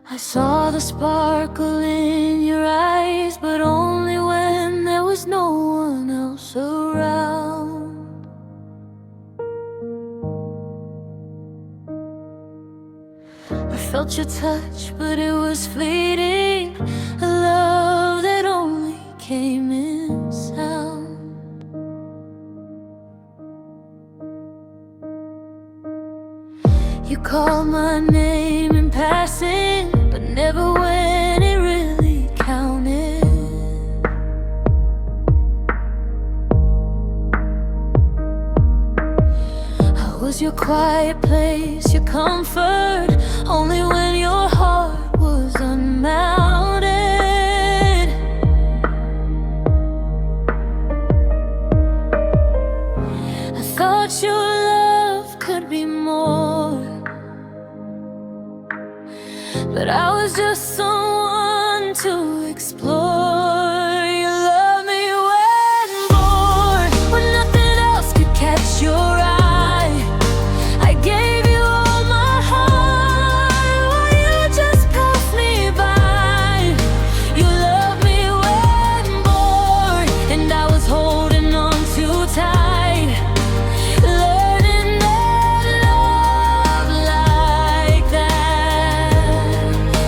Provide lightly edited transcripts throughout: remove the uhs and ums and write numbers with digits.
I saw the sparkle in your eyes, but only when there was no one else around. I felt your touch, but it was fleeting, a love that only came in sound. You called my name in passing, but never when it really counted. I was your quiet place, your comfort, only when your heart was unmounted. I thought your love could be more, but I was just someone to explore. You loved me when more, when nothing else could catch your eye. I gave you all my heart while you just passed me by. You loved me when more, and I was holding on too tight, learning that love like that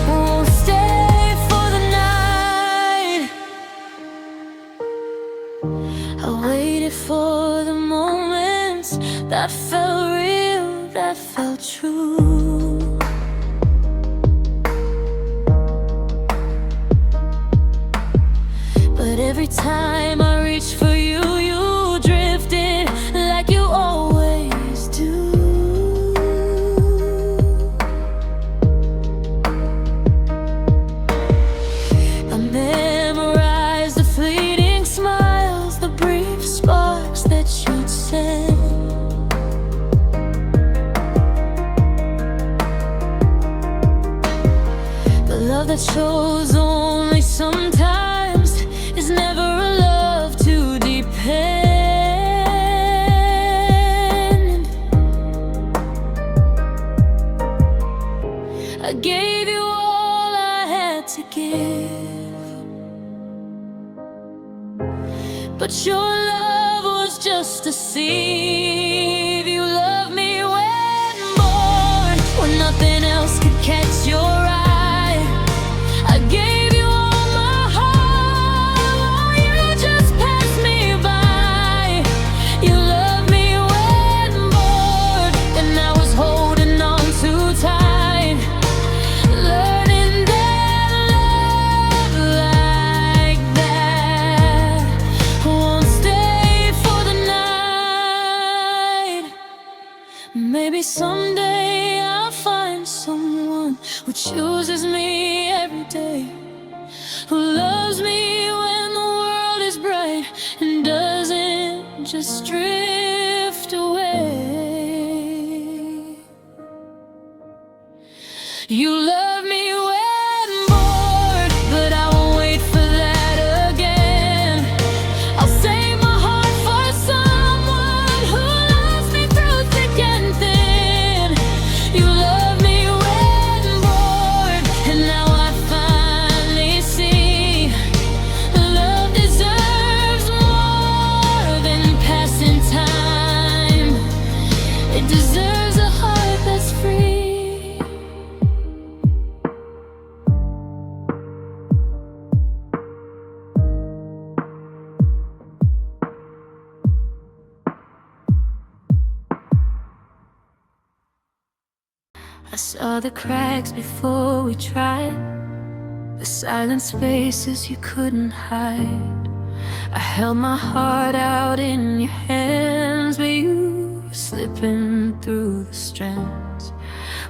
won't stay for the night. I waited for the moments that felt real, that felt true. But every time I reached for you, you drifted like you always do. I memorized the fleeting smiles, the brief sparks that you'd send. The love that shows only sometimes is never a love to depend. I gave you all I had to give, but your love was just a deceive. You love me when more, when nothing else could catch your eye. I gave you all my heart, you just passed me by. You love me when bored, and I was holding on too tight, learning that love like that won't stay for the night. Maybe someday I'll find someone who chooses me every day, who loves me when the world is bright and doesn't just drift away. You love me when bored, but I won't wait for that again. I'll save my heart for someone who loves me through thick and thin. You love me when bored, and now I finally see love deserves more than passing time. It deserves a heart that's free. I saw the cracks before we tried, the silent spaces you couldn't hide. I held my heart out in your hands, but you were slipping through the strands.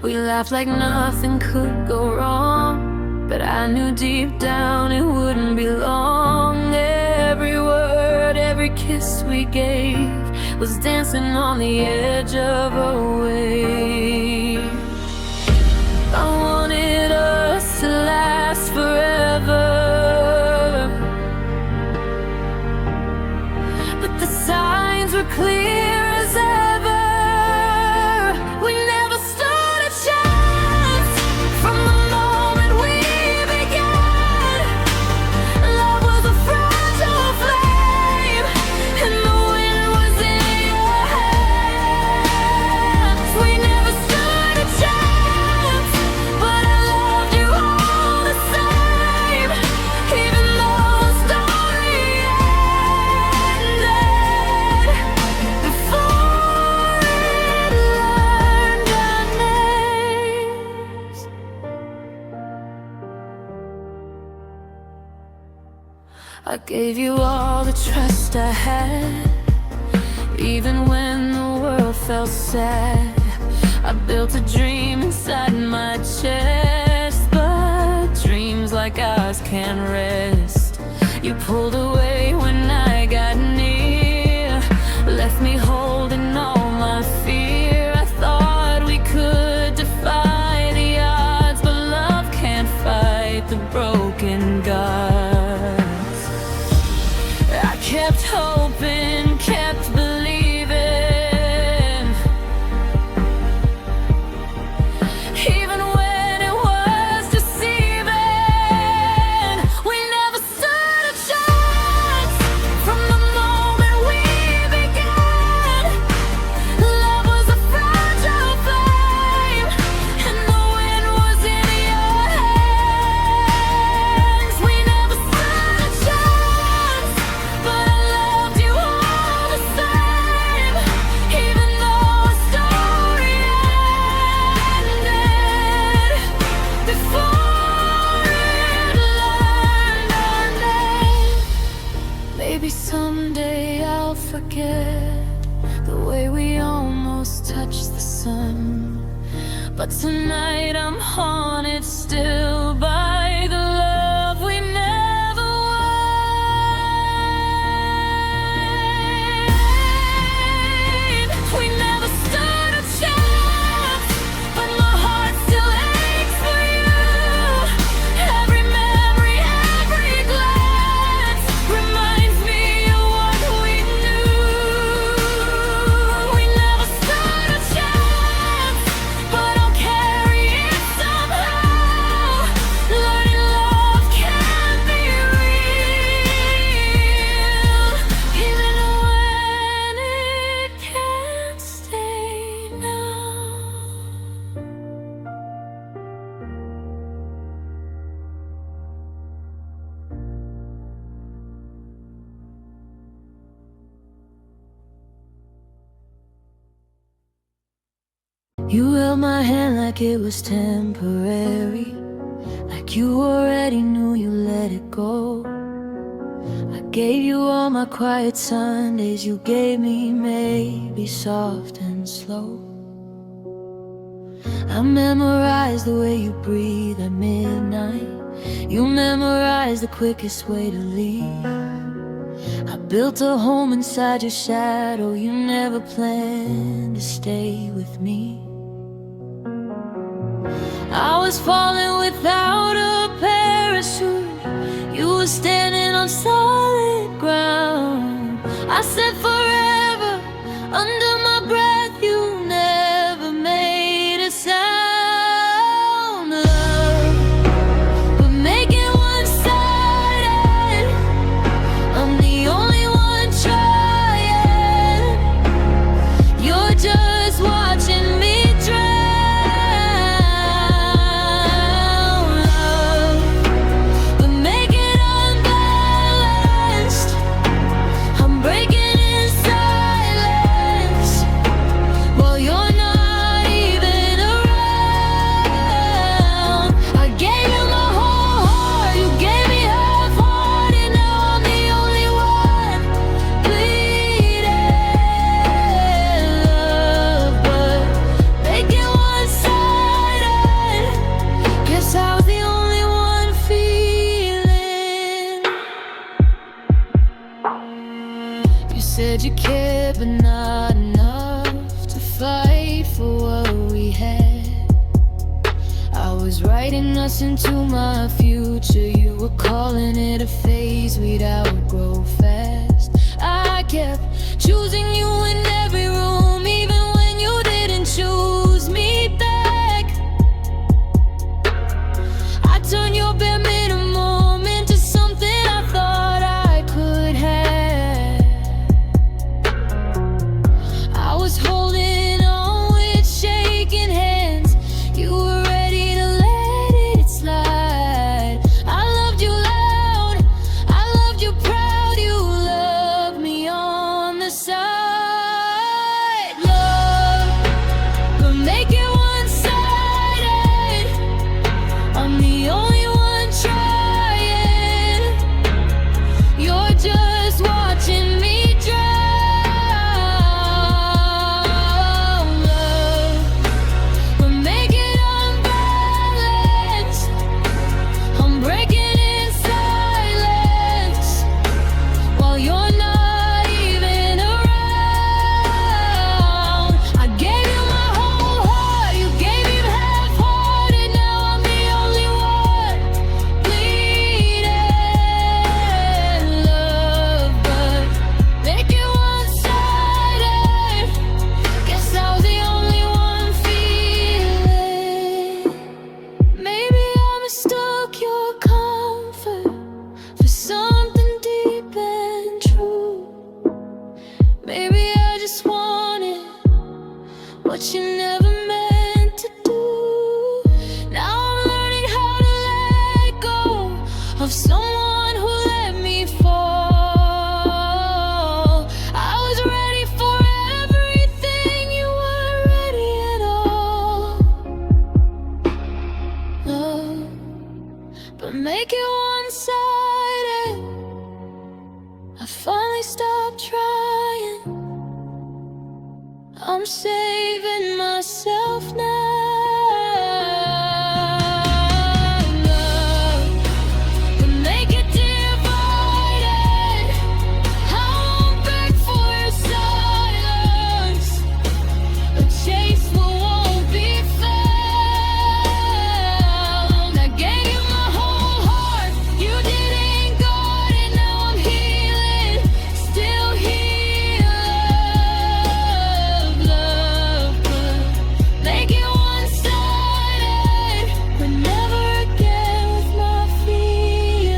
We laughed like nothing could go wrong, but I knew deep down it wouldn't be long. Every word, every kiss we gave was dancing on the edge of a wave. I wanted us to last forever, but the signs were clear as ever. We never stood a chance from the moment I gave you all the trust I had, even when the world felt sad. I built a dream inside my chest, but dreams like ours can't rest. You pulled away when I got near, left me holding all my fear. I thought we could defy the odds, but love can't fight the broken gods. I kept hoping, kept believing, even when it was deceiving. We never stood a chance from the moment we began. Love was a fragile flame, and the wind was in your hands. We never stood a chance, but I loved you all the same, even though our story ended before it learned our name. Maybe someday I'll forget the way we almost touched the sun, but tonight I'm haunted still by the love we never won. We never stood a chance, but my heart still aches for you. Every memory, every glance reminds me of what we knew. We never stood a chance, but I'll carry it somehow. Learning love can be real, even when it can't stay now. You held my hand like it was temporary, like you already knew you let it go. I gave you all my quiet Sundays, you gave me maybe soft and slow. I memorized the way you breathe at midnight, you memorized the quickest way to leave. I built a home inside your shadow, you never planned to stay with me. I was falling without a parachute, you were standing on solid ground. I said forever, under my breath, you never made a sound. Love, but make it one-sided. I'm the only one trying, you're just watching me drown. Love, but make it unbalanced. I'm breaking in silence while you're not even around. I gave you my whole heart, you gave me half-heart, and now I'm the only one bleeding. Love, but make it one-sided. Guess I was the only one feeling. You said you cared, but not enough to fight for what we had. I was writing us into my future, you were calling it a phase we'd outgrow fast. I kept choosing you in every room, even when you didn't choose me back. I turned your bare minimum into something I thought I could have. I was holding on with shaking hands, you were ready to let it slide. I loved you loud, I loved you proud, you loved me on the side. Love, but make it one-sided. I'm the only one of someone who let me fall. I was ready for everything, you weren't ready at all. Love, but make it one-sided. I finally stopped trying. I'm saving myself now. Love, but make it divided. I won't beg for your silence. A chase won't be found. I gave you my whole heart, you didn't got it. Now I'm healing, still healing. Love, but make it one-sided, but never again with my feelings.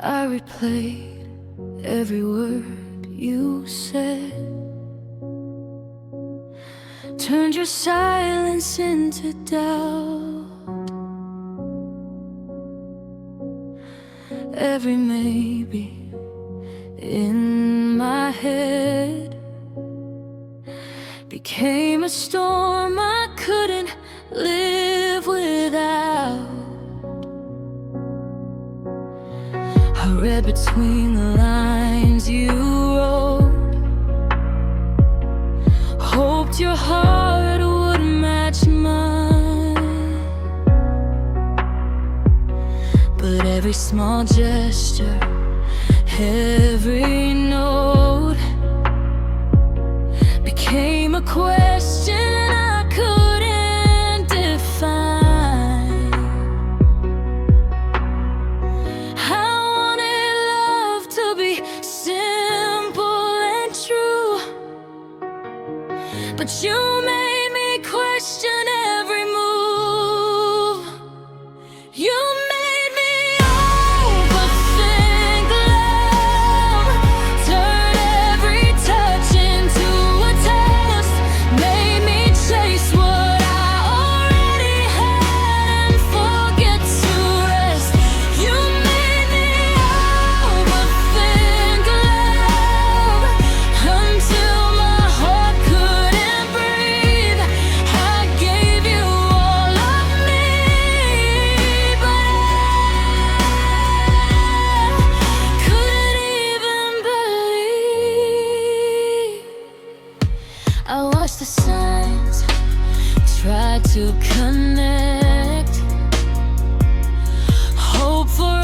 I replayed every word you said, turned your silence into doubt. Every maybe in my head became a storm I couldn't live without. I read between the lines you wrote, hoped your heart would match mine. But every small gesture, every note became a question I couldn't define. I wanted love to be simple and true, but you made me question every move. You made me overthink love, turn every touch into a test, made me chase what I already had and forget to rest. You made me overthink love until my heart couldn't breathe. I gave you all of me, but I couldn't even believe. I watched the signs, tried to connect, hope for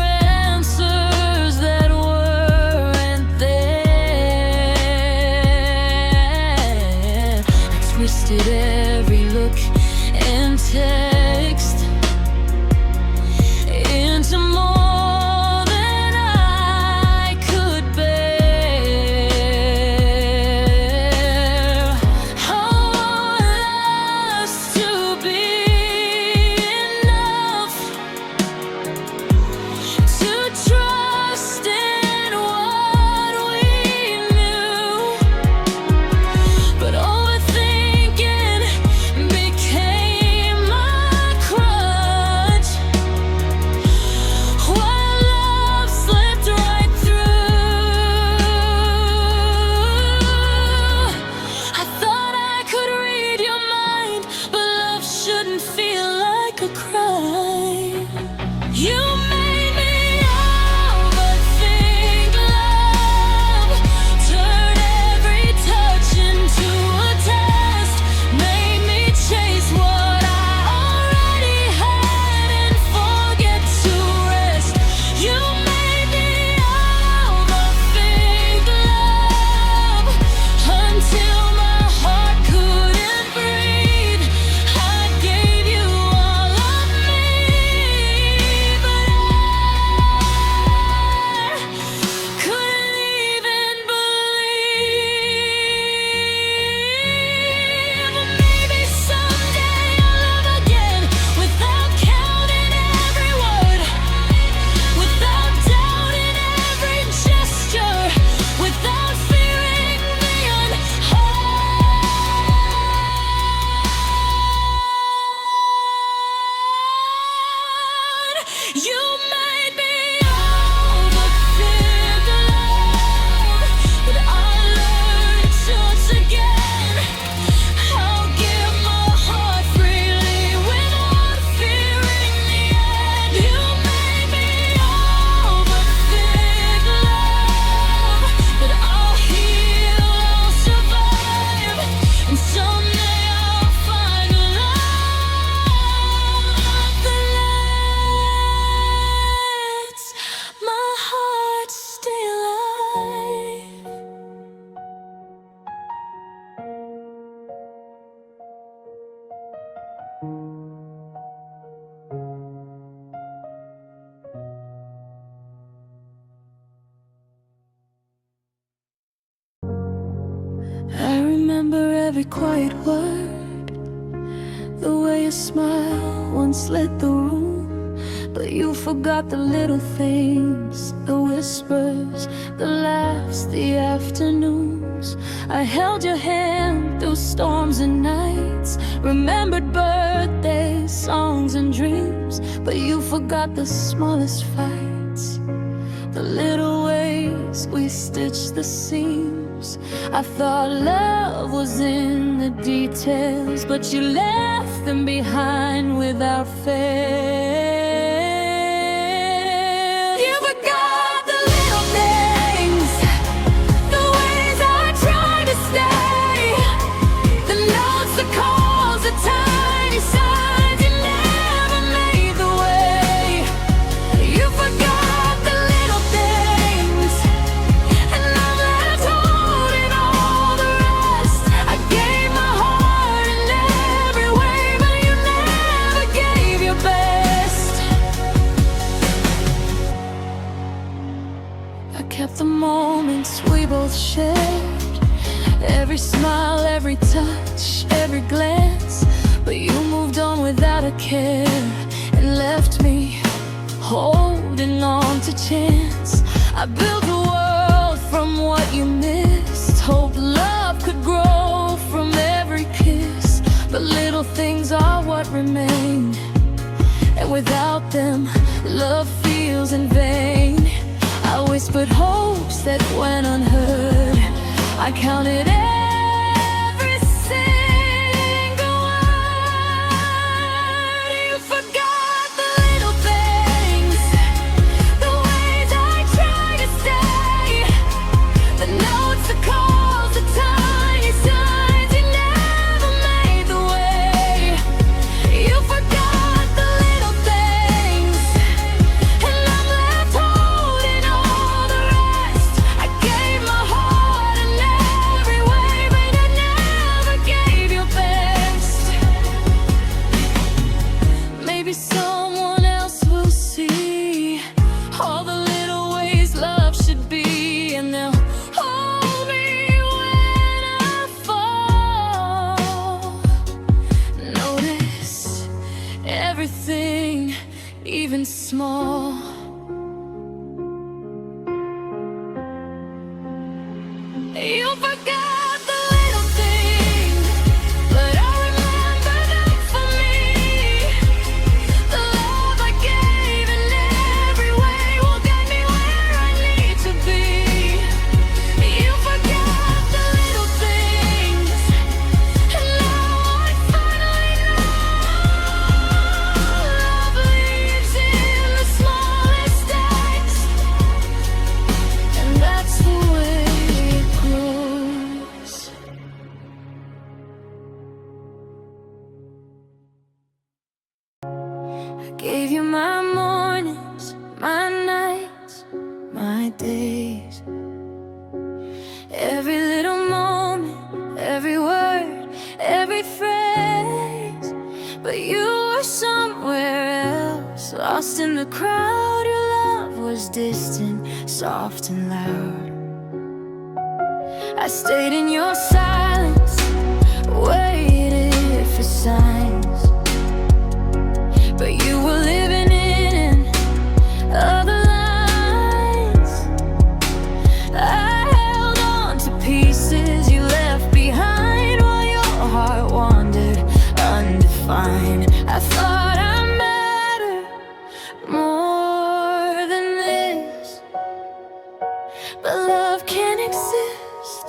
answers that weren't there. I twisted every look and text into more than I could bear. I want us to be enough to trust in what we knew, but overthinking became my crutch. While love slipped right through, I thought I could read your mind, but love shouldn't feel like a crime. You made me overthink love, turn every touch into a test, made me chase what I already had and forget to rest. You made me overthink love until my heart couldn't breathe. I gave you all of me, every quiet word, the way a smile once lit the room. But you forgot the little things, the whispers, the laughs, the afternoons. I held your hand through storms and nights, remembered birthdays, songs and dreams. But you forgot the smallest fights, the little ways we stitched the seams. I thought love was in the details, but you left them behind without fail. You forgot the little things, the ways I tried to stay, the notes, the calls, the tiny signs you never made the way. You forgot the little things, and I'm left holding all the rest. I gave my heart in every way, but you never gave your best. I kept the moments we both shared, every smile, every touch, every glance. But you moved on without a care and left me holding on to chance. I built a world from what you missed, hoped love could grow from every kiss. But little things are what remain, and without them, love feels in vain. I whispered hopes that went unheard, I counted every single word. You forgot the little things, the ways I tried to stay, the notes, the calls, the tiny signs you never made the way. You forgot the little things, and I'm left holding all the rest. I gave my heart in every way, but I never gave your best. Maybe someone else will see all the little ways love should be, and they'll hold me when I fall. Notice everything, even small. You forgot the little things, but I remember them for me. The love I gave in every way will get me where I need to be. You forgot the little things, and now I finally know love lives in the smallest acts, and that's the way it grows. I gave you my mornings, my nights, my days, every little moment, every word, every phrase. But you were somewhere else, lost in the crowd. Your love was distant, soft and loud. I stayed in your silence, waited for signs, but you were living in other lines. I held on to pieces you left behind while your heart wandered undefined. I thought I mattered more than this, but love can't exist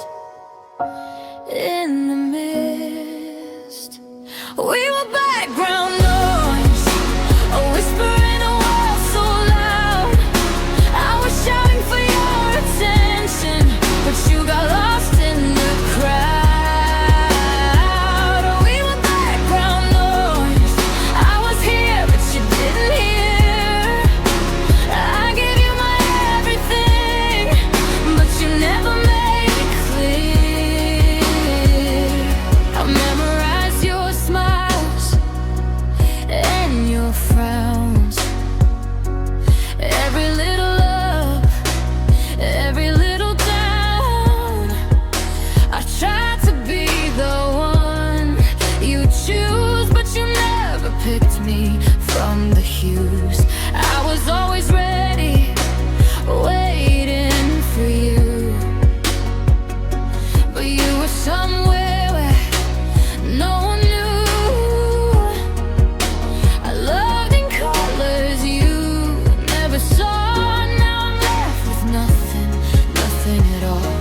cues. I was always ready, waiting for you. But you were somewhere where no one knew. I loved in colors you never saw. Now I'm left with nothing, nothing at all.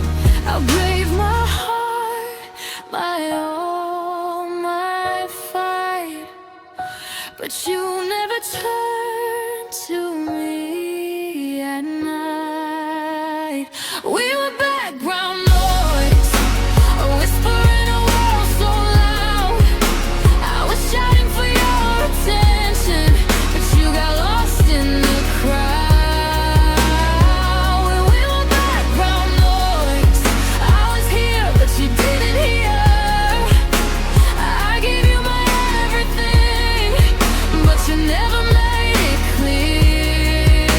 How brave my heart, my all, my fight. But you never turned to me at night. We were background noise, a whisper in a world so loud. I was shouting for your attention, but you got lost in the crowd. When we were background noise, I was here, but you didn't hear. I gave you my everything, but you never made it clear.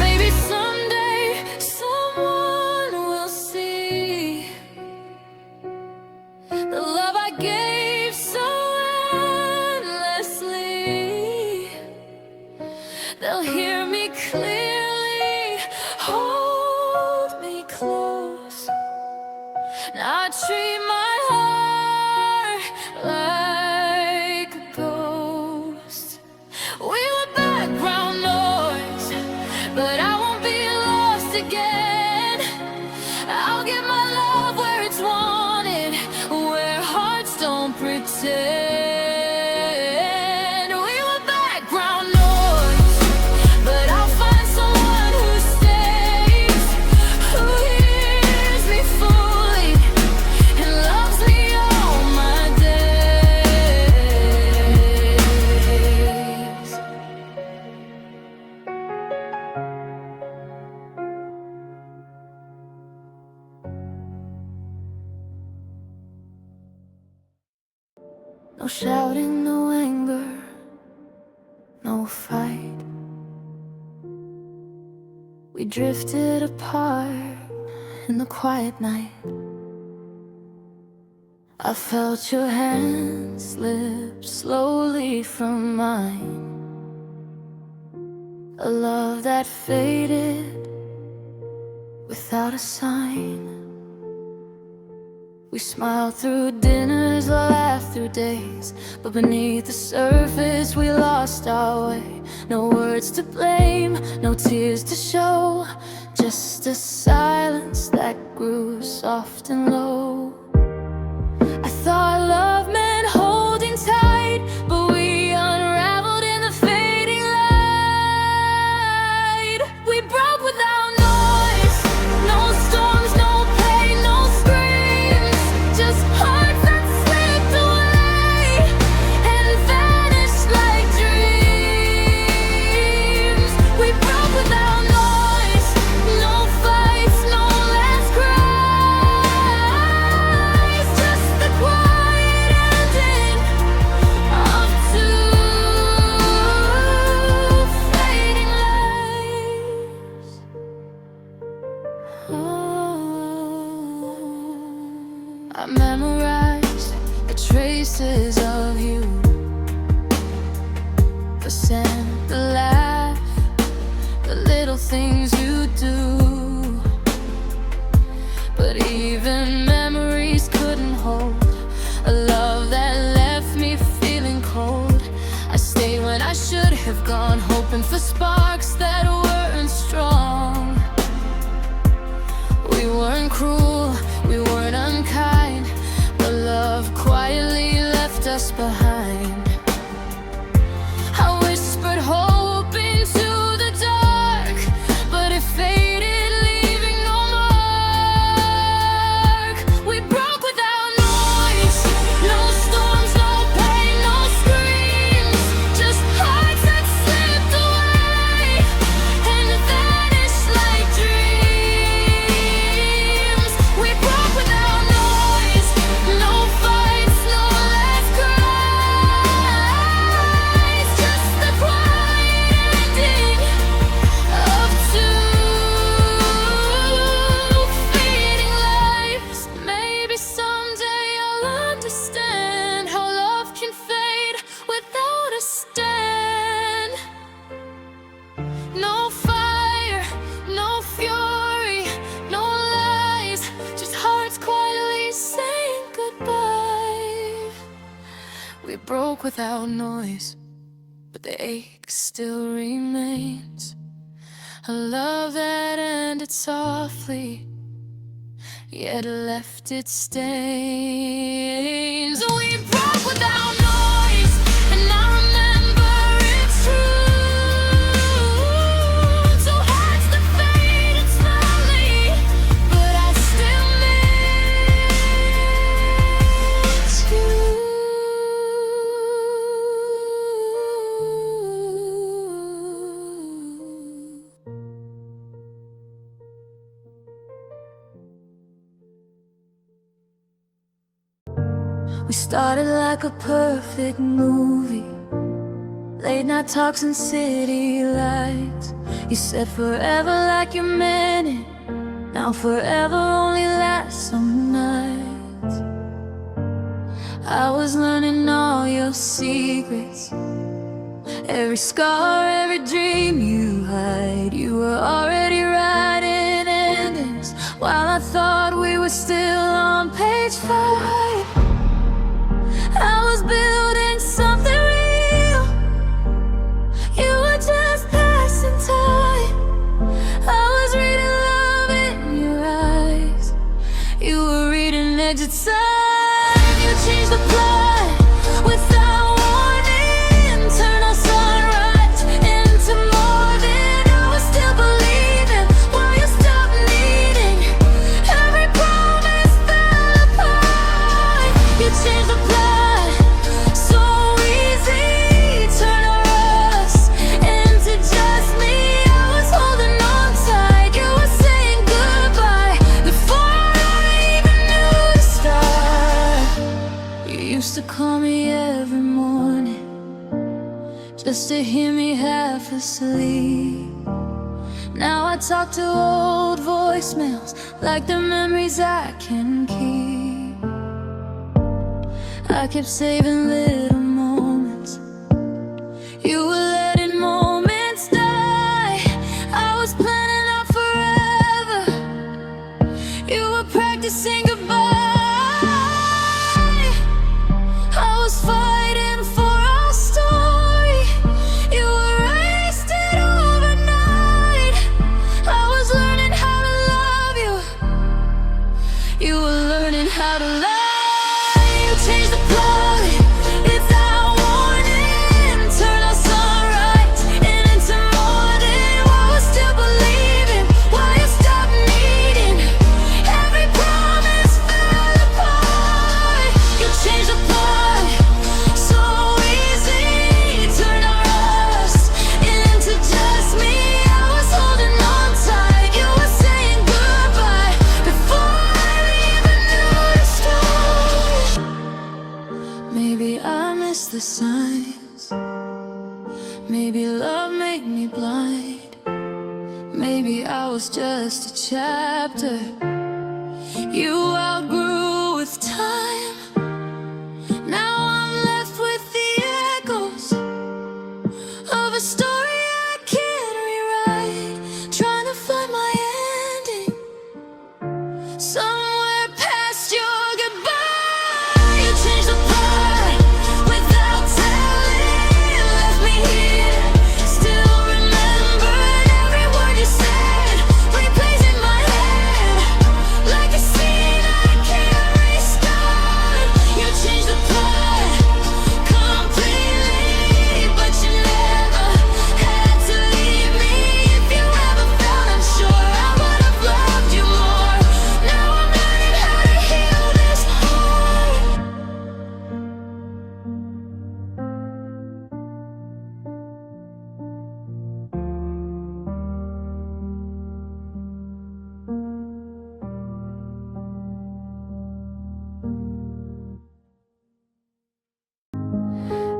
Maybe someday someone will see the love I gave so endlessly. They'll hear me clearly, hold me close. Now I treat my heart like a ghost. We were background noise, but I won't be lost again. I'll get my love where it's wanted, where hearts don't pretend. We were background noise, but I'll find someone who stays, who hears me fully and loves me all my days. No shouting, no anger, no fight. We drifted apart in the quiet night. I felt your hand slip slowly from mine. A love that faded without a sign. We smiled through dinners, laughed through days, but beneath the surface we lost our way. No words to blame, no tears to show, just a silence that grew soft and low. I thought love meant holding tight, but we unraveled in the fading light. We broke without noise, no storms, no pain, no screams, just hearts that slipped away and vanished like dreams. We broke without noise, no fights, no last cries, just the quiet ending of two fading lives. I memorized the traces of you, the scent, the laugh, the little things you do. But even memories couldn't hold a love that left me feeling cold. I stayed when I should have gone, hoping for sparks that weren't strong. We weren't cruel, we weren't unkind, but love quietly left us behind. I whispered hope into the dark, but it faded, leaving no mark. We broke without noise, no storms, no pain, no screams, just hearts that slipped away and vanished like dreams. We broke without noise, no fights, no last cries. We broke without noise, but the ache still remains. A love that ended softly, yet left its stains. We broke without noise, and I remember it's true. So hearts that faded slowly, but I still miss you. We started like a perfect movie, late night talks and city lights. You said forever like you meant it. Now forever only lasts some nights. I was learning all your secrets, every scar, every dream you hide. You were already writing endings, while I thought we were still on page 5. I was building something real, you were just passing time. I was reading love in your eyes, you were reading exit sign. You changed the plot without warning, turned our sunrise into morning. I was still believing while you stopped needing. Every promise fell apart. You changed the plot. To call me every morning, just to hear me half asleep. Now I talk to old voicemails, like they're memories I can keep. I kept saving little moments, you were letting moments die. I was planning out forever, you were practicing goodbye. Fighting for our story, you erased it overnight. I was learning how to love you, you were learning how to lie. You changed the plot without warning, turned our sunrise into morning. I was still believing while you stopped needing. Every promise fell apart. You changed the plot. Maybe I missed the signs, maybe love made me blind. Maybe I was just a chapter you outgrew with time. Now I'm left with the echoes of a story I can't rewrite, trying to find my ending somewhere past your goodbye. You changed the plot without telling, left me here, still remembering every word you said, replays in my head, like a scene I can't restart. You changed the plot completely, but you never had to leave me. If you ever felt unsure, I would have loved you more. Now I'm learning how to heal this heart.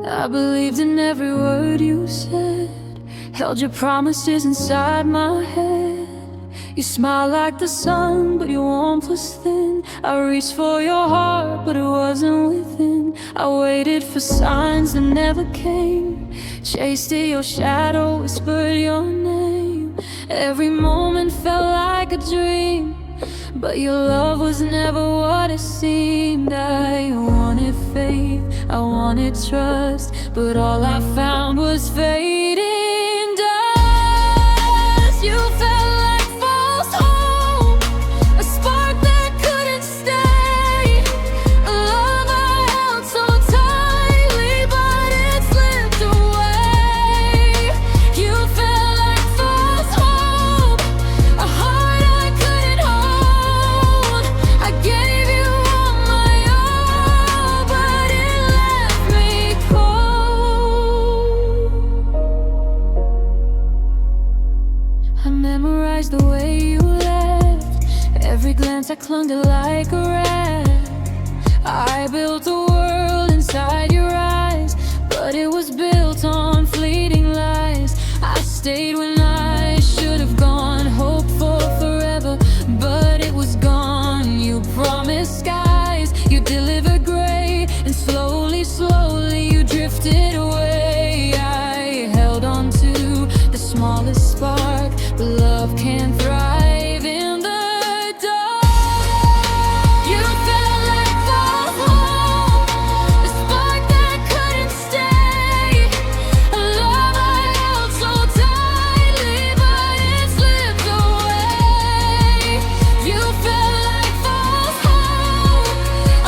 I believed in every word you said, held your promises inside my head. You smiled like the sun, but your warmth was thin. I reached for your heart, but it wasn't within. I waited for signs that never came, chased it, your shadow whispered your name. Every moment felt like a dream, but your love was never what it seemed. I wanted faith, I wanted trust, but all I found was fading dust. You felt like false hope, a spark that couldn't stay, a love I held so tightly, but it slipped away. You felt like false hope, a heart I couldn't hold. I gave you all my all, but it left me cold. I memorized the way you left, every glance I clung to like a rat. I built a world inside your eyes, but it was built on fleeting lies. I stayed when I should have gone, hoped for forever, but it was gone. You promised skies, you delivered gray, and slowly, slowly you drifted away. I held on to the smallest spark, but love can't thrive in the dark. You felt like false hope, a spark that couldn't stay, a love I held so tightly, but it slipped away. You felt like false hope,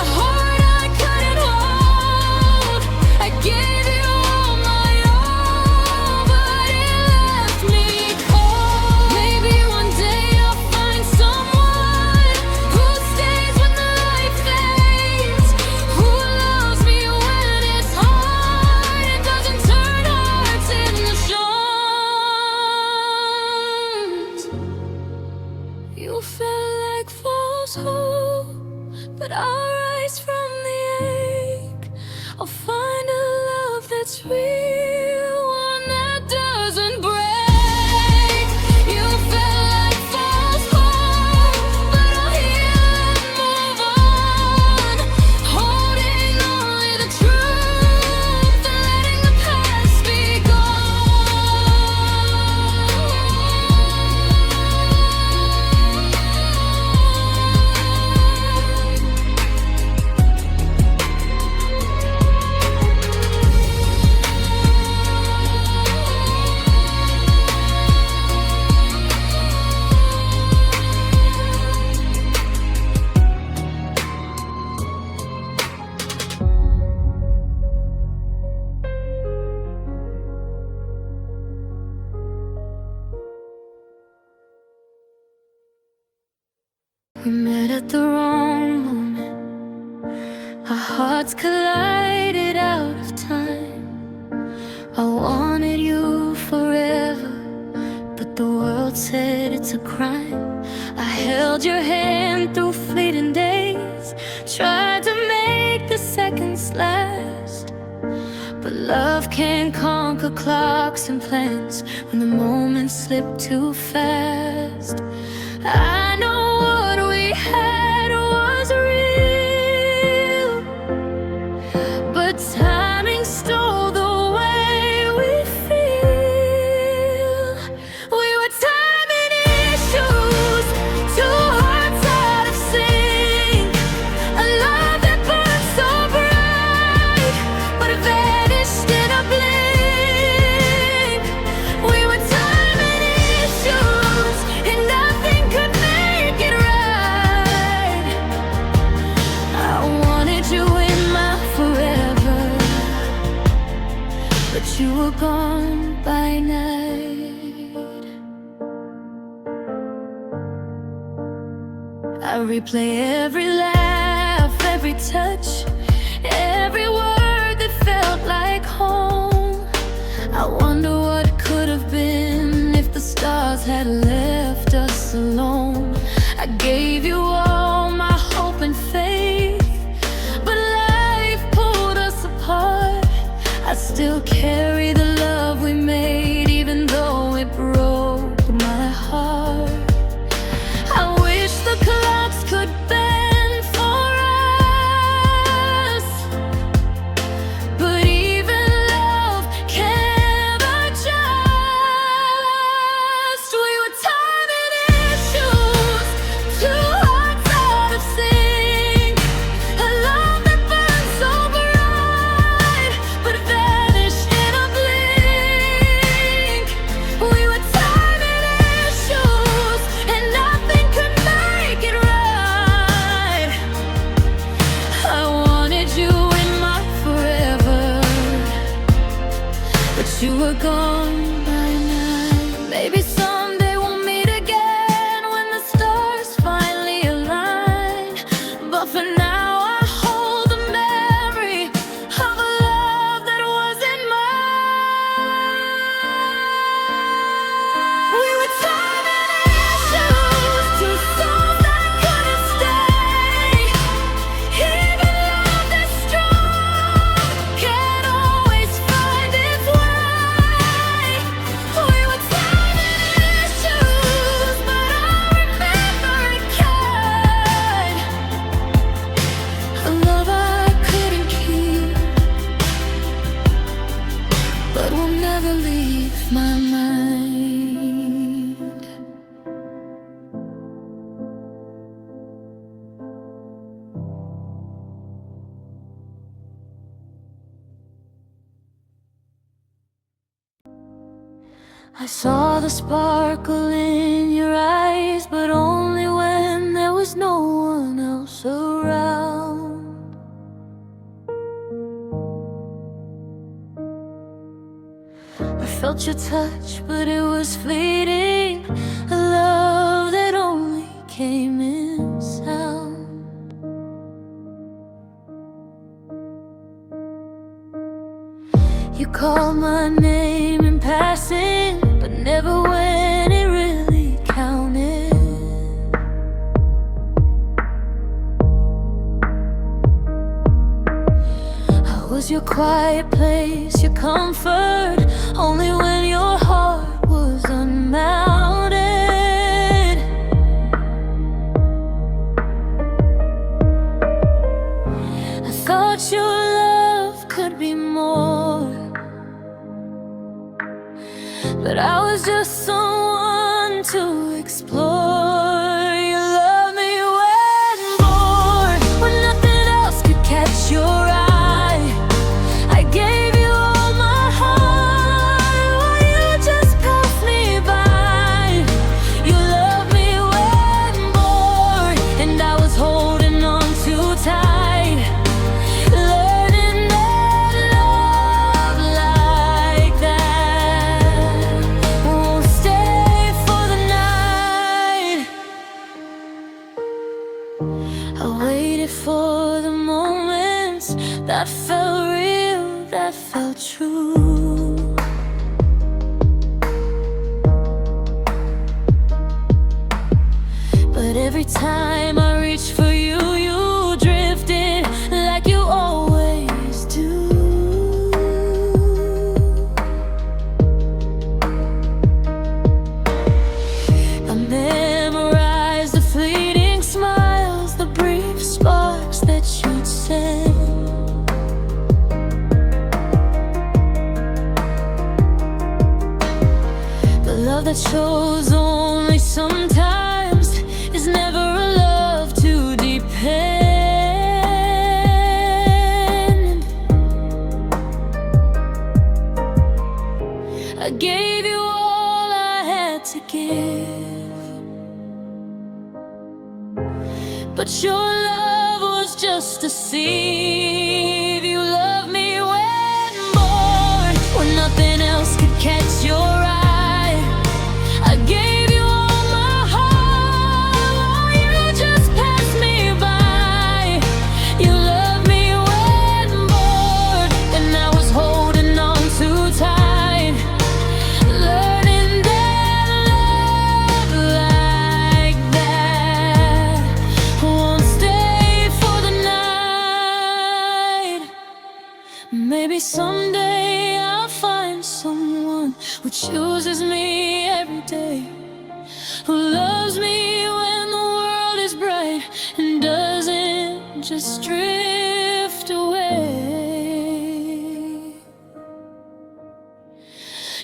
a heart I couldn't hold. I gave you all my all, but it left me cold. Maybe one day I'll find someone who stays when the light fades, who loves me when it's hard and doesn't turn hearts into shards. You felt like false hope, but I'll rise from the ache. I'll find a love that's real, one that doesn't break. You felt like false hope, but I'll heal and move on, holding only the truth and letting the past be We met at the wrong moment, our hearts collided out of time. I wanted you forever, but the world said it's a crime. I held your hand through fleeting days, tried to make the seconds last, but love can't conquer clocks and plans when the moments slip too fast. I know what we had was real, but timing stole the way we feel. We were timing issues, two hearts out of sync, a love that burned so bright, but it vanished in a blink. We were timing issues, and nothing could make it right. I wanted you in my forever, but you were gone by night. I replay every laugh, every touch, every word that felt like home. I wonder what could have been if the stars had left us alone. I gave you all my hope and faith, but life pulled us apart. I still carry the love we made, even though it broke my heart. I wish the clocks could bend for us, but even love can't adjust. We were timing issues, two hearts out of sync, a love that burned so bright. you were gone by night. Maybe someday we'll meet again when the stars finally align. But for now I hold the memory of a love that wasn't mine. We were time and issues, two souls that couldn't stay. Even love that's strong can't always find its way. We were time and issues, but I remember it kind. A love I couldn't keep, but will never leave my mind. I saw the sparkle in your eyes, but only when there was no one else around. I felt your touch, but it was fleeting, a love that only came in sound. You called my name in passing, but never when it really counted. I was your quiet place, your comfort, only when your heart was unmounted. I thought your love could be more, but I was just someone to explore. You loved me when bored, when nothing else could catch your eye. I gave you all my heart while you just passed me by. You loved me when bored, and I was holding on too tight, learning that love like that won't stay for the night. I waited for the moments that felt real, that felt true. But every time I reached for you, you drifted like you always do. I memorized the fleeting smiles, the brief sparks that you'd send. The love that shows only sometimes is never a love to depend. I gave you all I had to give, but your love was just deceive. You loved me when bored, when nothing else could catch your eye. I gave you all my heart while you just passed me by. You loved me when bored, and I was holding on too tight, learning that love like that won't stay for the night. Maybe someday I'll find someone who chooses me every day, who loves me when the world is bright and doesn't just drift away.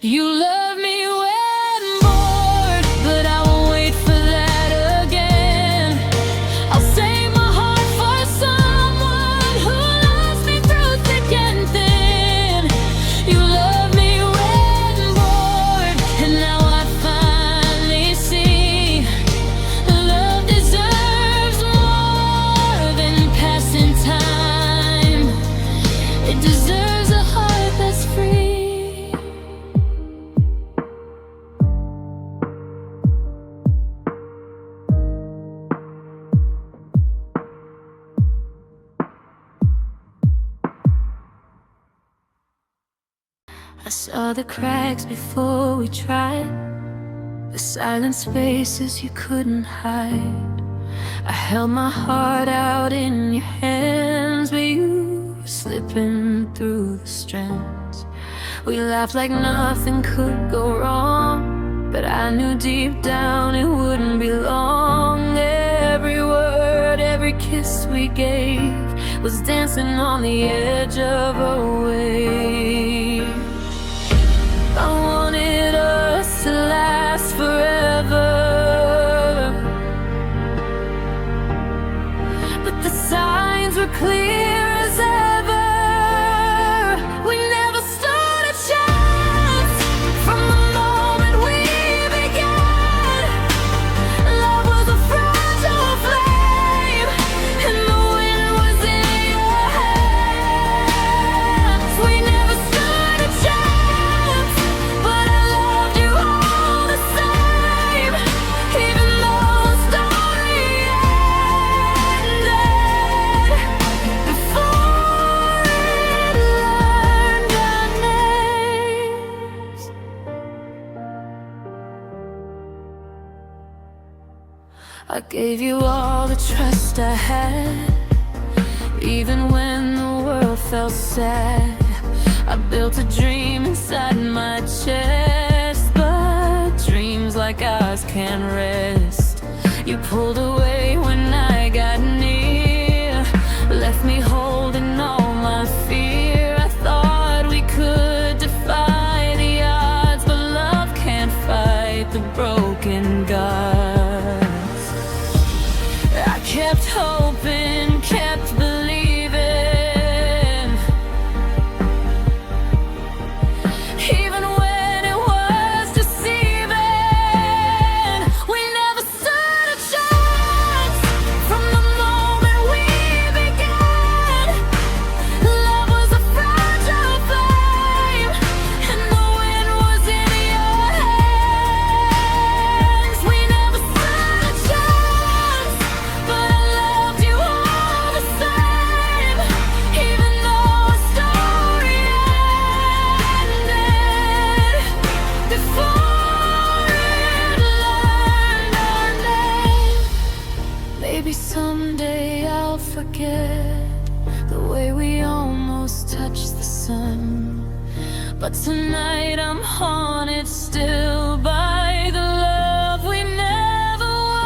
You love me when bored, but I won't wait for that again. I'll save my heart for someone who loves me through thick and thin. You love me when bored, and now I finally see love deserves more than passing time. It deserves a heart that's free. saw the cracks before we tried, the silent spaces you couldn't hide. I held my heart out in your hands, but you were slipping through the strands. We laughed like nothing could go wrong, but I knew deep down it wouldn't be long. Every word, every kiss we gave was dancing on the edge of a wave. I wanted us to last forever, but the signs were clear as ever. We never stood a chance from the moment we began. Love was a fragile flame, and the wind was in your hands. We never stood a chance, but I loved you all the same, even though the story ended before it learned our names. I gave you all the trust I had, even when the world felt sad. I built a dream inside my chest, but dreams like ours can't rest. You pulled away when I got near, left me holding all my fear. I thought we could defy the odds, but love can't fight the broken gods. I kept hoping, kept believing, even when it was deceiving. We never stood a chance from the moment we began. Love was a fragile flame, and the wind was in your hands. We never stood a chance, but I loved you all the same, even though our story ended before it learned our name. Maybe someday I'll forget the way we almost touched the sun, but tonight I'm haunted still by the love we never won.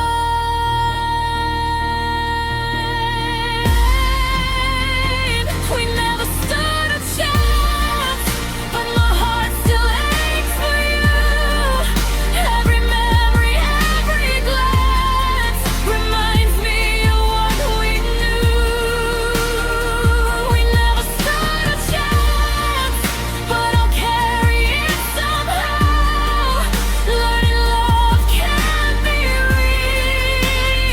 We never stood a chance, but my heart still aches for you. Every memory, every glance reminds me of what we knew. We never stood a chance, but I'll carry it somehow. Learning love can be real,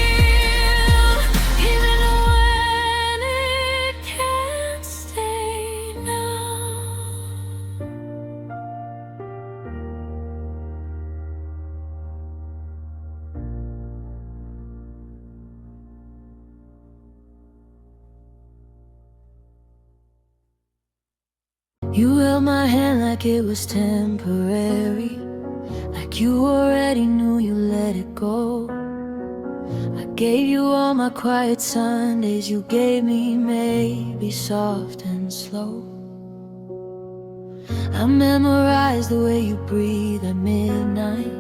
even when it can't stay now. You held my hand like it was temporary, like you already knew you let it go. I gave you all my quiet Sundays, you gave me maybe soft and slow. I memorized the way you breathe at midnight,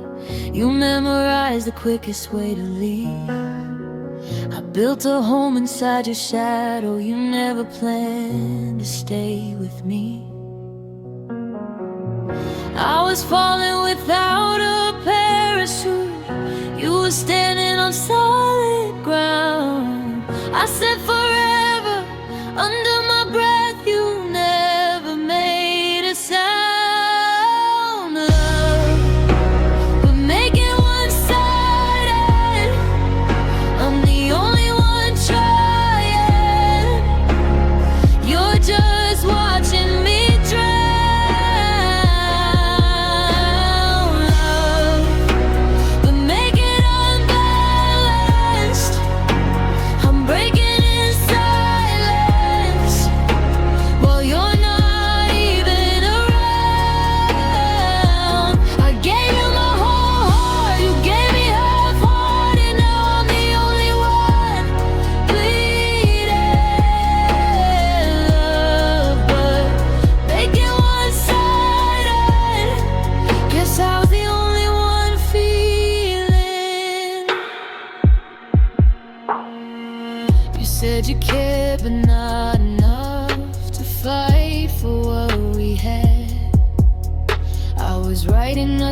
you memorized the quickest way to leave. I built a home inside your shadow, you never planned to stay with me. I was falling without a parachute, you were standing on solid ground. I said forever under my breath, you never made a sound. Love, but make it one-sided, I'm the only one trying. You're just watching me drown. Love, but make it unbalanced, I'm breaking in silence.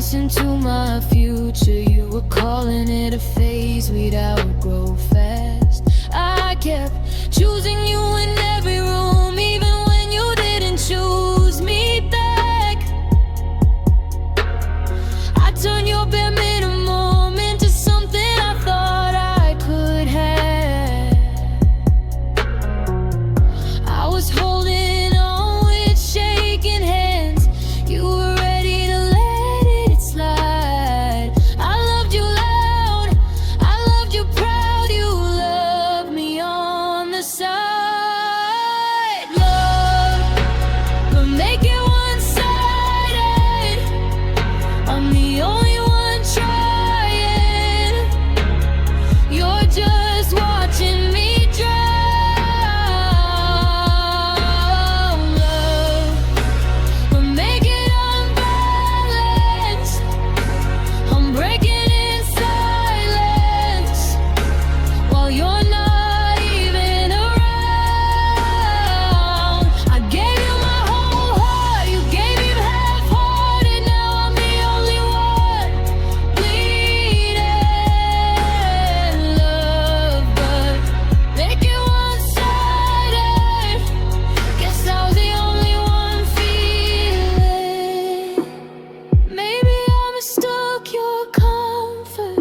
glance into my future, you were calling it a phase we'd outgrow fast. I kept choosing you in every room, even when you didn't choose me back. I turned your bare minimum into something I thought I could have. I was holding on with shaking hands, you were ready to let it slide. I loved you loud, I loved you proud, you loved me on the side. Love, but make it one-sided. I'm the only one trying. You're just watching me drown. Love, but make it unbalanced. I'm breaking in silence while you're not even around. I gave you my whole heart, you gave him half-hearted. Now I'm the only one bleeding. Love, but make it one-sided. Guess I was the only one feeling. Maybe I mistook your comfort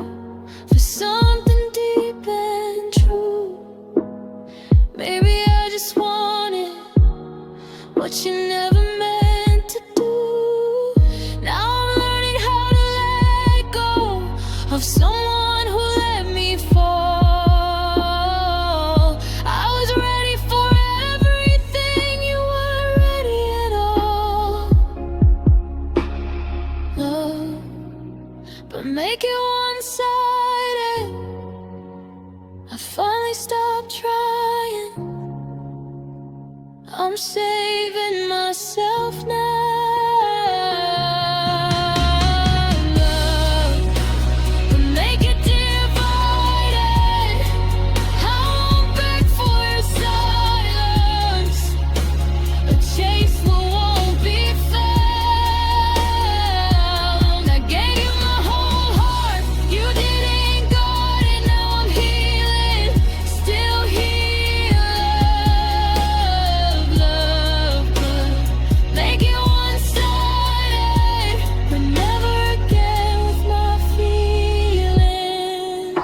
for something deep and true. Maybe I just wanted what you never meant to do. Now I'm learning how to let go of someone who let me fall. I was ready for everything, you weren't ready at all. Love, but make it one-sided. I finally stopped trying, I'm saving myself now. Love, but make it divided. I won't beg for your silence. A chase won't be found. I gave you my whole heart, you didn't got it. Now I'm healing, still heal. Love, but make it one-sided. But never again with my feelings.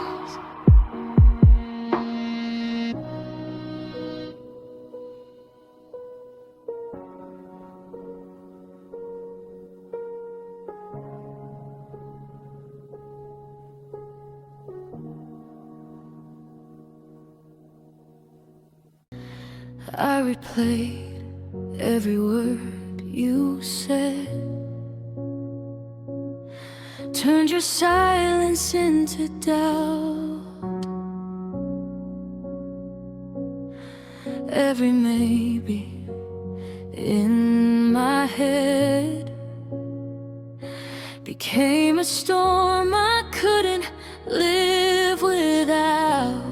I replayed every word you said, turned your silence into doubt. Every maybe in my head became a storm I couldn't live without.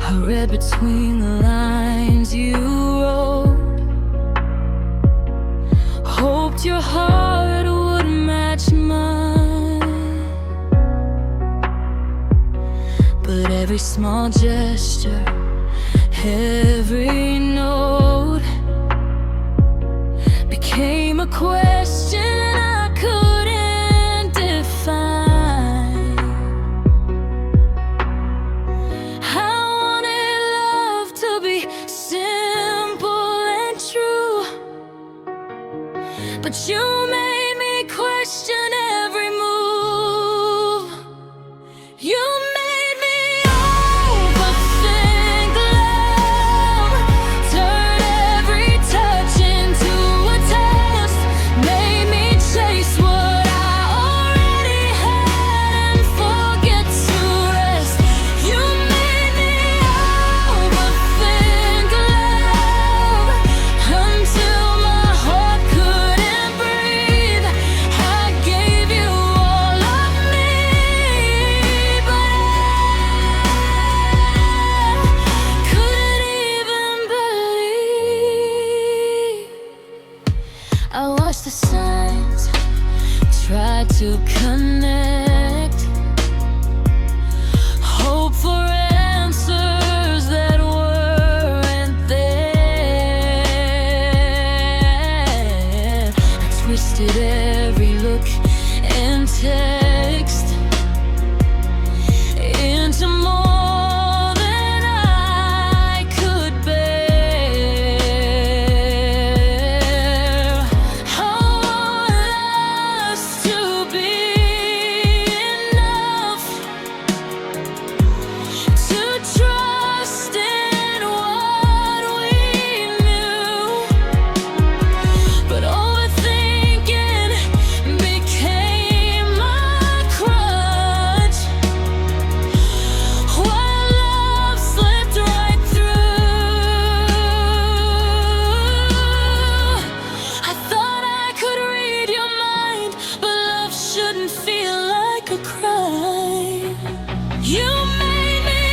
I read between the lines you wrote, hoped your heart would match mine. But every small gesture, every note became a question I couldn't define. I wanted love to be simple and true, but you made me question every move. You made me overthink love, turn every touch into a test, made me chase what I already had and forget to rest. You made me overthink love until my heart couldn't breathe. to connect. Hope for answers that weren't there. I twisted every look and text into more than I could bear. I want us to be enough to trust in what we knew, but overthinking became my crutch. While love slipped right through, I thought I could read your mind, but love shouldn't feel like a crime. You made me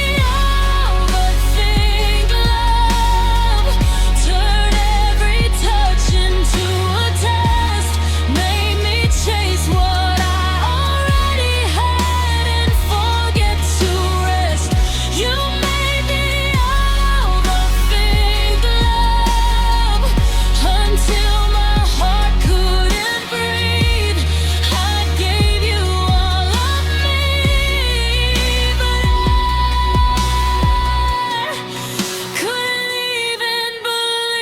overthink love, turn every touch into a test, made me chase what I already had and forget to rest. You made me overthink love until my heart couldn't breathe. I gave you all of me, but I couldn't even believe.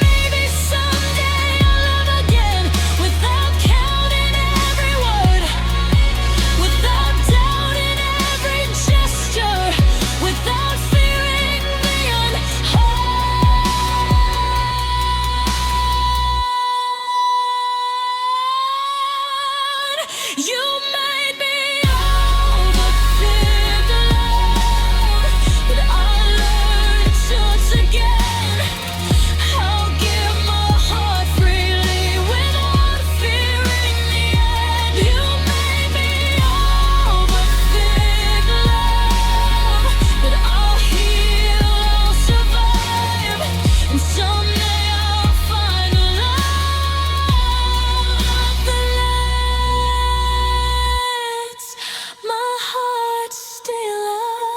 Maybe someday I'll love again without counting every word, without doubting every gesture, without fearing the unknown. You made me overthink love, but I learned once again I'll give my heart freely without fearing the end. You made me overthink love, but I'll heal, I'll survive, and someday I'll find a love that lets my heart stay alive.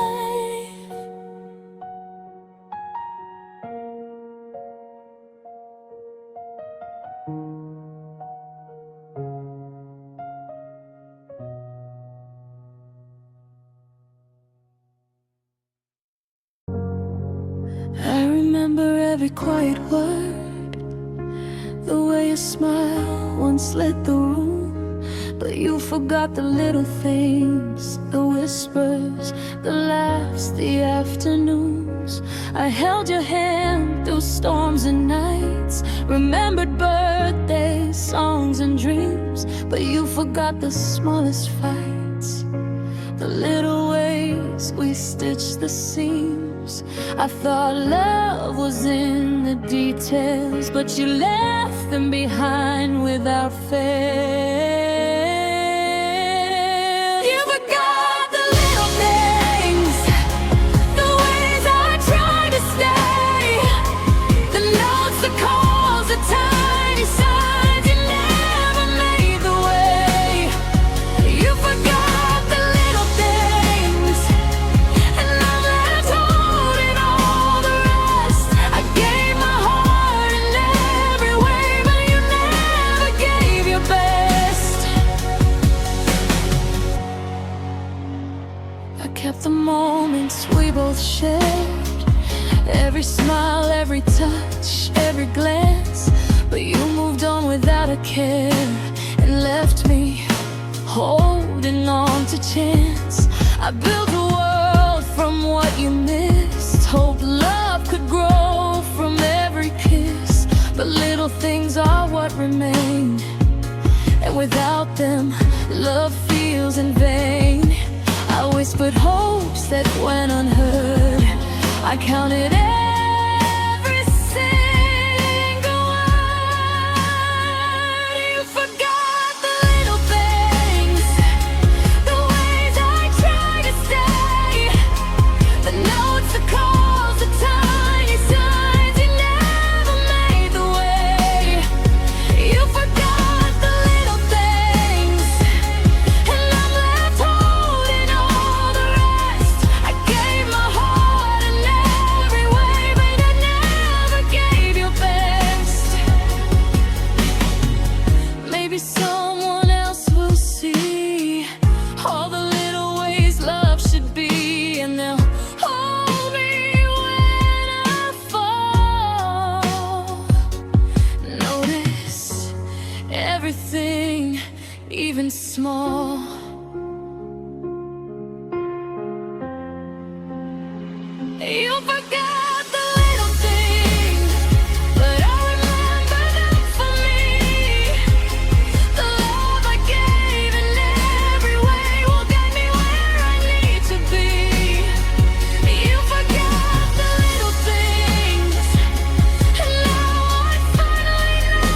I remember every quiet word, the way your smile once lit the room. But you forgot the little things, the whispers, the laughs, the afternoons. I held your hand through storms and nights, remembered birthdays, songs and dreams. But you forgot the smallest fights, the little ways we stitched the seams. I thought love was in the details, but you left them behind without fail. You forgot the little things, the ways I tried to stay, the notes, the calls, the tiny signs you never made the way. You forgot the little things, and I'm left holding all the rest. I gave my heart in every way, but you never gave your best. I kept the moments we both shared, every smile, every touch, every glance. But you moved on without a care and left me holding on to chance. I built a world from what you missed, hoped love could grow from every kiss. But little things are what remain, and without them, love feels in vain. I whispered hopes that went unheard, I counted every single word. You forgot the little things, the ways I tried to stay, the notes, the calls, the tiny signs you never made the way. even small. You forgot the little things, but I remember them for me. The love I gave in every way will get me where I need to be. You forgot the little things, and now I finally know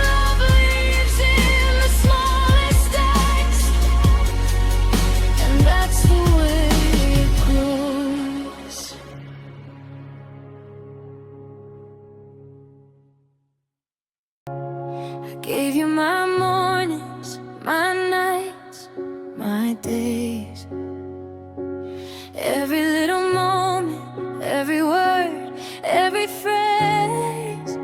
love lives in the smallest acts, and that's the way it grows. I gave you my mornings, my nights, my days. Every little moment, every word, every phrase.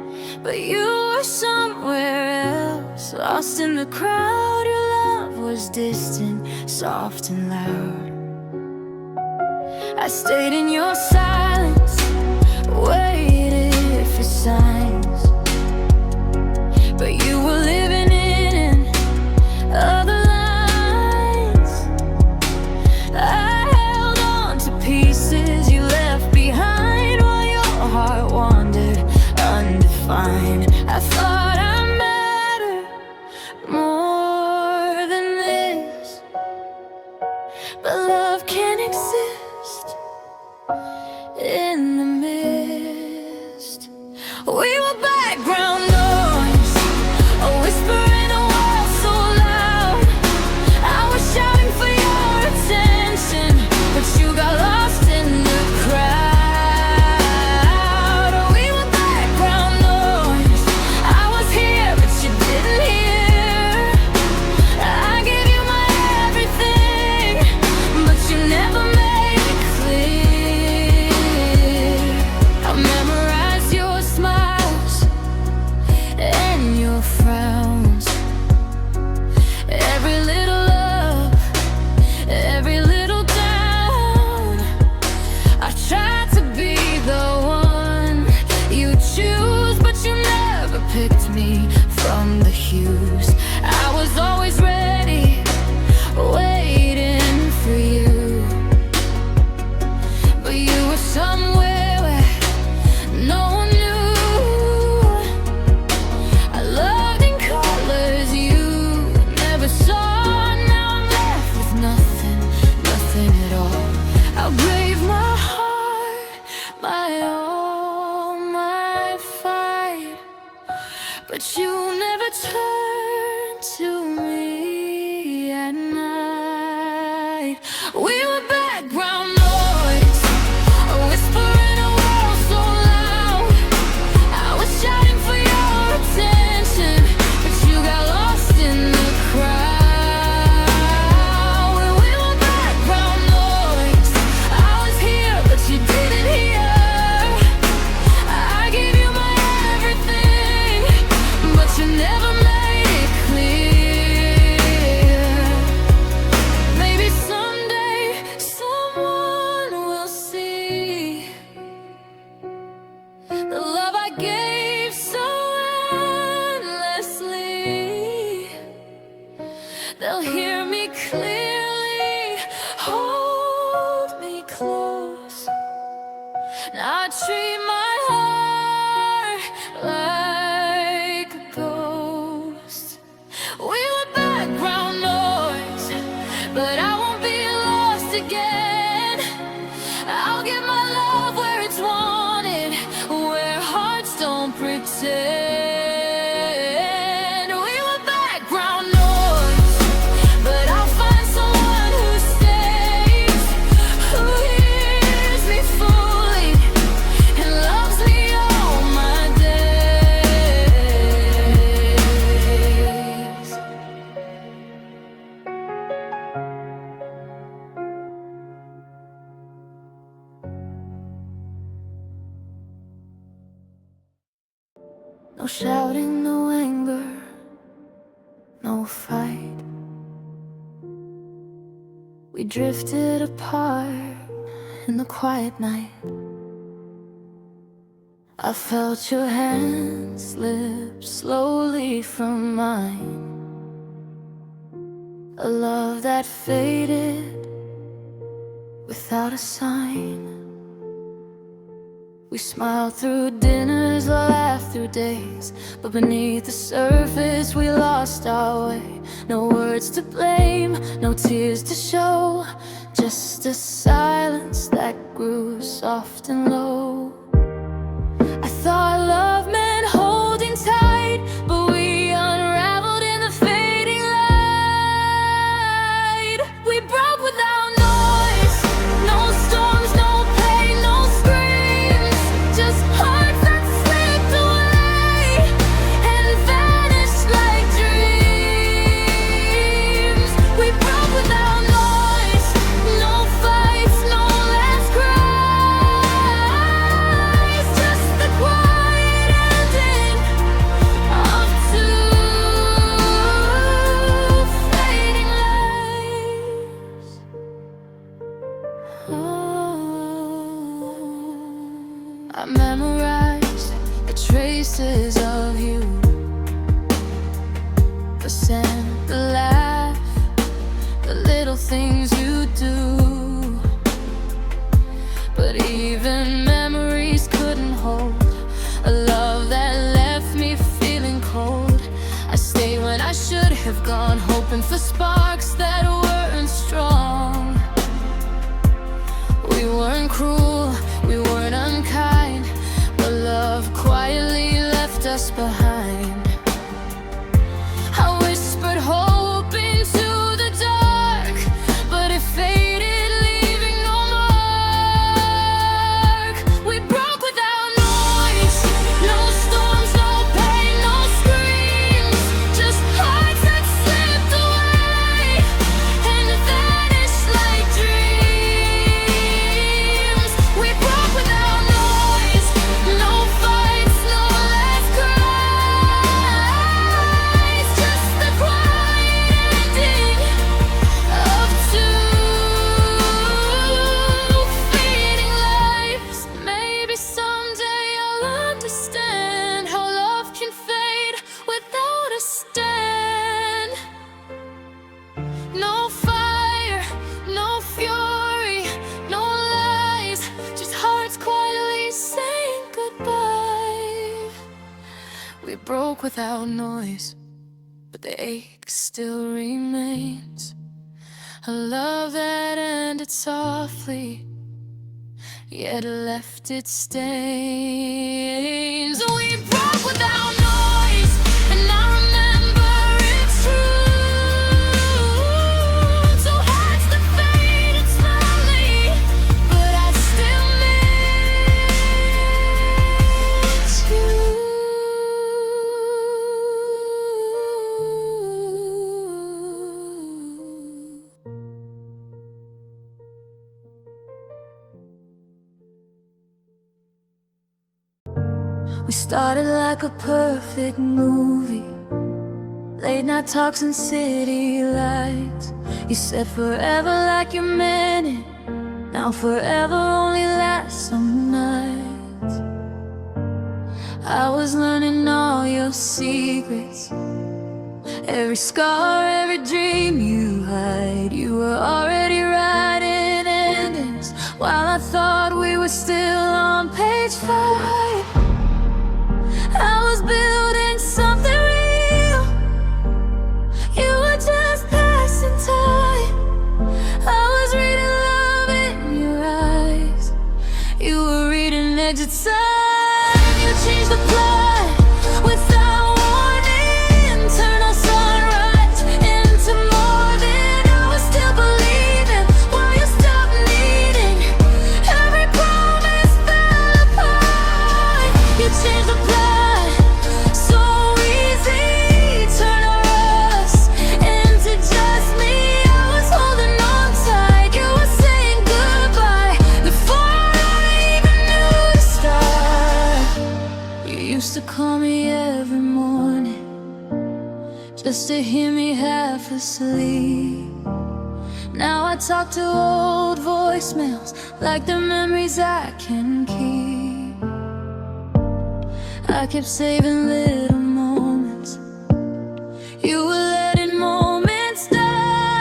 But you were somewhere else, lost in the crowd. Your love was distant, soft and loud. I stayed in your silence, waited for signs, but you were living in other lines. I held on to pieces you left behind while your heart wandered undefined. I thought I mattered more than this, but love can't exist in the mist. We were background noise, a whisper in a world so loud. I was shouting for your attention, but you got lost in the crowd. We were background noise, I was here, but you didn't hear. I gave you my everything, but you never made it clear. I memorized your smiles and your frowns, every little up, every little down. I tried to be the one you choose, but you never picked me from the hues. I was always ready, waiting for you, but you were somewhere where no one knew. I loved in colors you never saw. Now I'm left with nothing, nothing at all. How brave my heart, my all, my fight, but you never turned to me at night. We were background noise, a whisper in a world so loud. I was shouting for your attention, but you got lost in the crowd. We were background noise, I was here, but you didn't hear. I gave you my everything, but you never made it clear. Maybe someday someone will see the love I gave so endlessly. They'll hear me clearly, hold me close. Now I treat my heart like a ghost. We were background noise, but I won't be lost again. I'll get my love where it's wanted, where hearts don't pretend. We were background noise, but I'll find someone who stays, who hears me fully and loves me all my days. No shouting, no anger, no fight. We drifted apart in the quiet night. I felt your hand slip slowly from mine. a love that faded without a sign. We smiled through dinners, laughed through days, but beneath the surface we lost our way. No words to blame, no tears to show, just a silence that grew soft and low. I thought love meant holding tight, but we unraveled in the fading light. We broke without noise, no storms, no pain, no screams, just hearts that slipped away and vanished like dreams. We broke without noise, no fights, no last cries, just the quiet ending of two fading lives. I memorized the traces of you, the scent, the laugh, the little things you do. But even memories couldn't hold a love that left me feeling cold. I stayed when I should have gone, hoping for sparks that weren't strong. We weren't cruel, we weren't unkind, but love quietly left us behind. I whispered hope into the dark, but it faded, leaving no mark. We broke without noise, no storms, no pain, no screams, just hearts that slipped away and vanished like dreams. We broke without noise, no fights, no last cries, just the quiet ending of two fading lives. Maybe someday I'll understand how love can fade without a stand. No fire, no fury, no lies, just hearts quietly saying goodbye. We broke without noise, but the ache still remains. A love that ended softly, yet left its stains. We broke without noise, and I remember it's true. So hearts that faded slowly, but I still miss you. We started like a perfect movie, late night talks and city lights. You said forever like you meant it, now forever only lasts some nights. I was learning all your secrets, every scar, every dream you hide. You were already writing endings while I thought we were still on page 5. I was building something real, you were just passing time. I was reading love in your eyes, you were reading exit sign. You changed the plot without warning, turned our sunrise into more than I was still believing. While you stopped needing, every promise fell apart. You changed the plot so easy, turn us into just me. I was holding on tight, you were saying goodbye before I even knew to start. You used to call me every morning just to hear me half asleep. Now I talk to old voicemails like they're memories I can keep. I kept saving little moments, you were letting moments die.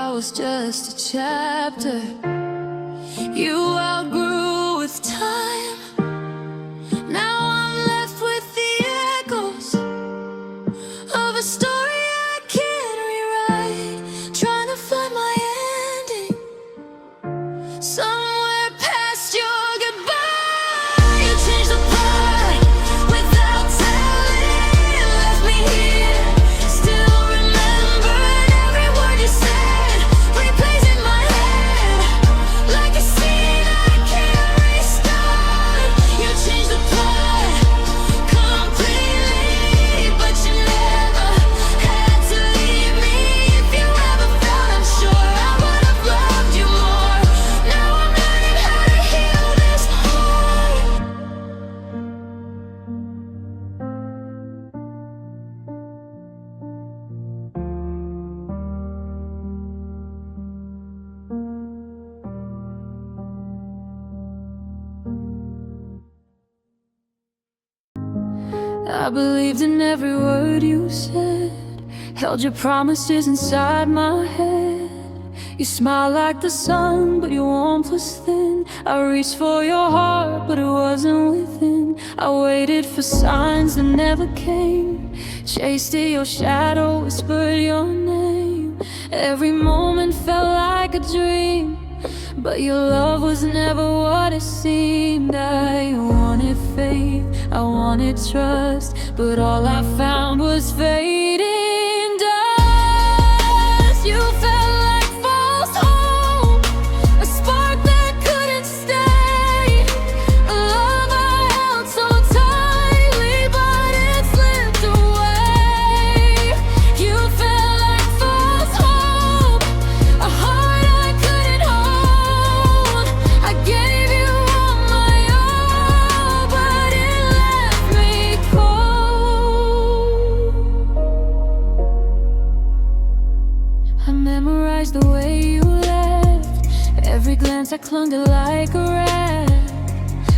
I was just a chapter you outgrew with time. Now I'm left with the echoes of a story I can't rewrite, trying to find my ending somewhere past your goodbye. You changed the plot without telling, left me here, still remembering every word you said, replays in my head like a scene I can't restart. You changed the plot completely, but you never had to leave me. If you ever felt unsure, I would have loved you more. Now I'm learning how to heal this heart. I believed in every word you said, held your promises inside my head. You smiled like the sun, but your warmth was thin. I reached for your heart, but it wasn't within. I waited for signs that never came, chased at your shadow, whispered your name. Every moment felt like a dream, but your love was never what it seemed. I wanted faith, I wanted trust, but all I found was fading dust. You felt like false hope, a spark that couldn't stay, a love I held so tightly, but it slipped away. You felt like false hope, a heart I couldn't hold. I gave you all my all, but it left me cold. I memorized the way you left, every glance I clung to like a rat.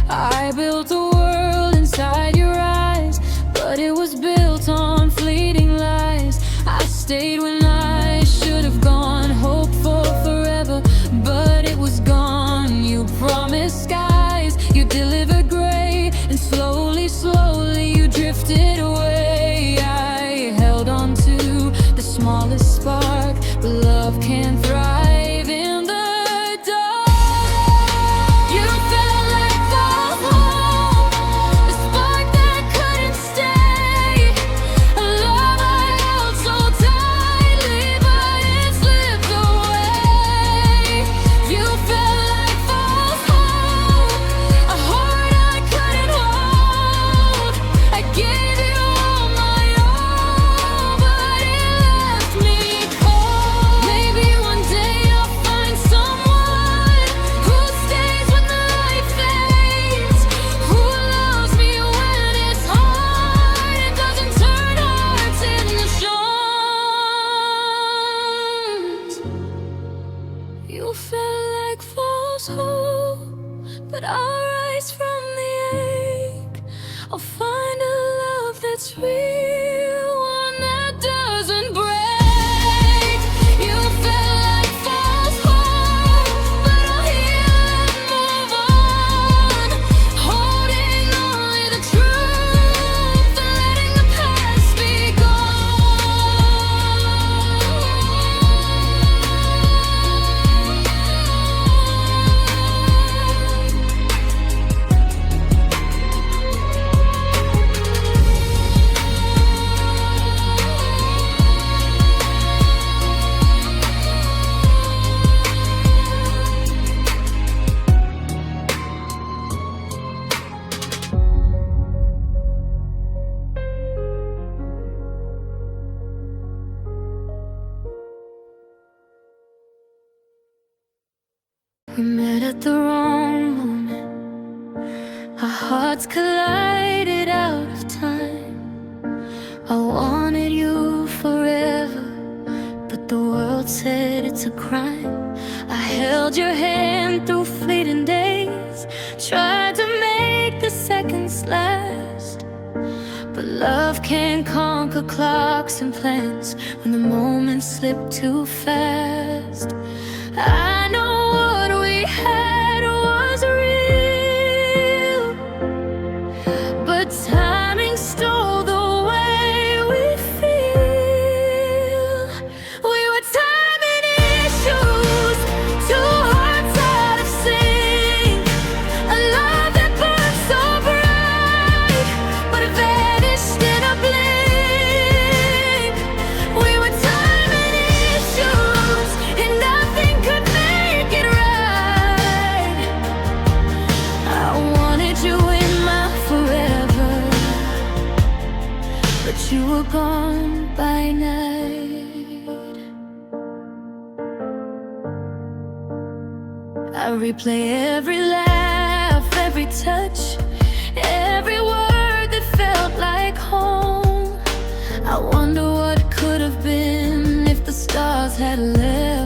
I built a world inside your eyes, but it was built on fleeting lies. I stayed when I should have gone, hoped for forever, but it was gone. You promised skies, you delivered gray, and slowly, slowly you drifted away. I held on to the smallest spark, but love can't thrive in the dark. You felt like false hope, a spark that couldn't stay, a love I held so tightly, but it slipped away. You felt like false hope, a heart I couldn't hold. I gave you all my all, but it left me cold. Maybe one day I'll find someone who stays when the light fades, who loves me when it's hard and doesn't turn hearts into shards. You felt like false hope, but I'll rise from the ache. I'll find a love that's real, one that doesn't break. You felt like false hope, but I'll heal and move on, holding only the truth and letting the past be We met at the wrong moment, our hearts collided out of time. I wanted you forever, but the world said it's a crime. I held your hand through fleeting days, tried to make the seconds last, But love can't conquer clocks and plans when the moments slip too fast. I know what we had was real, but timing stole the way we feel. We were timing issues, two hearts out of sync, a love that burned so bright, but it vanished in a blink. We were timing issues, and nothing could make it right. I wanted you in my forever, but you were gone by night. I replay every laugh, every touch, every word that felt like home. I wonder what could have been if the stars had left